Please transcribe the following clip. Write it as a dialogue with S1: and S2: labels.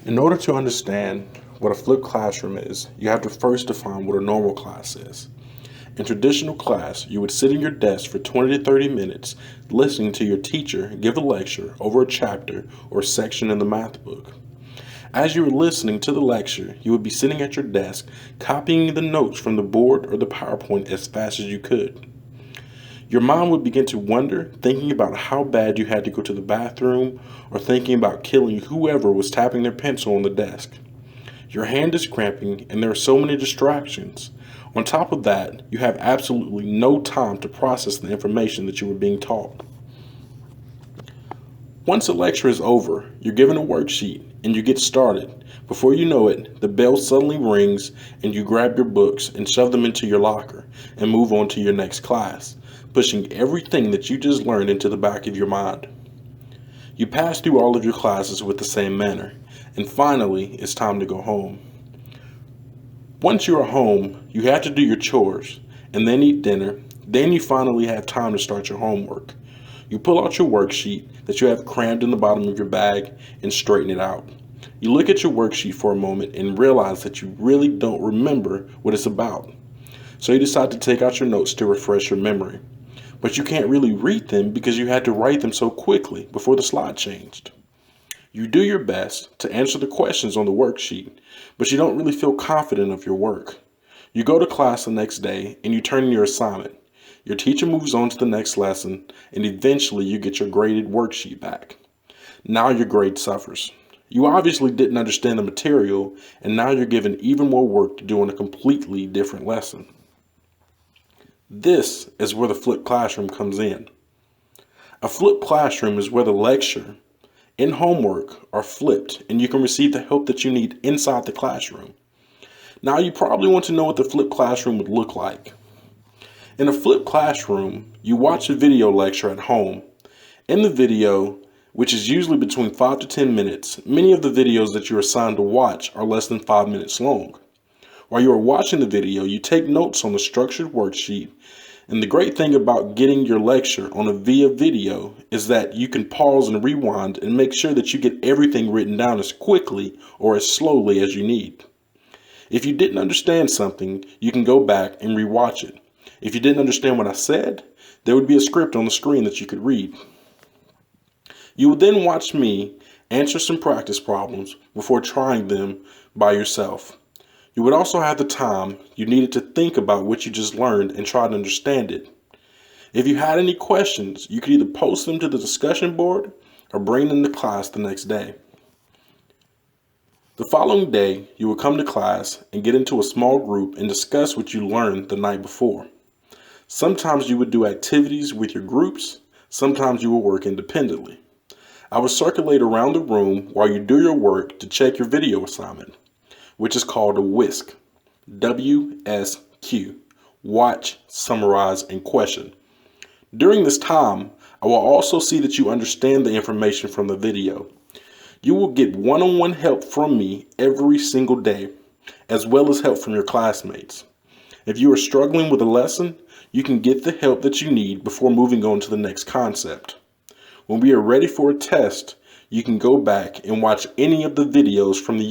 S1: In order to understand what a flipped classroom is, you have to first define what a normal class is. In traditional class, you would sit in your desk for 20 to 30 minutes listening to your teacher give a lecture over a chapter or section in the math book. As you were listening to the lecture, you would be sitting at your desk copying the notes from the board or the PowerPoint as fast as you could. Your mind would begin to wonder, thinking about how bad you had to go to the bathroom or thinking about killing whoever was tapping their pencil on the desk. Your hand is cramping and there are so many distractions. On top of that, you have absolutely no time to process the information that you were being taught. Once a lecture is over, you're given a worksheet and you get started. Before you know it, the bell suddenly rings and you grab your books and shove them into your locker and move on to your next class, pushing everything that you just learned into the back of your mind. You pass through all of your classes with the same manner, and finally, it's time to go home. Once you are home, you have to do your chores, and then eat dinner. Then you finally have time to start your homework. You pull out your worksheet that you have crammed in the bottom of your bag and straighten it out. You look at your worksheet for a moment and realize that you really don't remember what it's about. So you decide to take out your notes to refresh your memory. But you can't really read them because you had to write them so quickly before the slide changed. You do your best to answer the questions on the worksheet, but you don't really feel confident of your work. You go to class the next day and you turn in your assignment. Your teacher moves on to the next lesson and eventually you get your graded worksheet back. Now your grade suffers. You obviously didn't understand the material and now you're given even more work to do on a completely different lesson. This is where the flipped classroom comes in. A flipped classroom is where the lecture and homework are flipped and you can receive the help that you need inside the classroom. Now you probably want to know what the flipped classroom would look like. In a flipped classroom, you watch a video lecture at home. In the video, which is usually between 5 to 10 minutes, many of the videos that you're assigned to watch are less than 5 minutes long. While you are watching the video, you take notes on the structured worksheet. And the great thing about getting your lecture on a via video is that you can pause and rewind and make sure that you get everything written down as quickly or as slowly as you need. If you didn't understand something, you can go back and rewatch it. If you didn't understand what I said, there would be a script on the screen that you could read. You would then watch me answer some practice problems before trying them by yourself. You would also have the time you needed to think about what you just learned and try to understand it. If you had any questions, you could either post them to the discussion board or bring them to class the next day. The following day, you would come to class and get into a small group and discuss what you learned the night before. Sometimes you would do activities with your groups, sometimes you would work independently. I would circulate around the room while you do your work to check your video assignment, which is called a WSQ. WSQ. Watch, summarize, and question. During this time, I will also see that you understand the information from the video. You will get one-on-one help from me every single day, as well as help from your classmates. If you are struggling with a lesson, you can get the help that you need before moving on to the next concept. When we are ready for a test, you can go back and watch any of the videos from the unit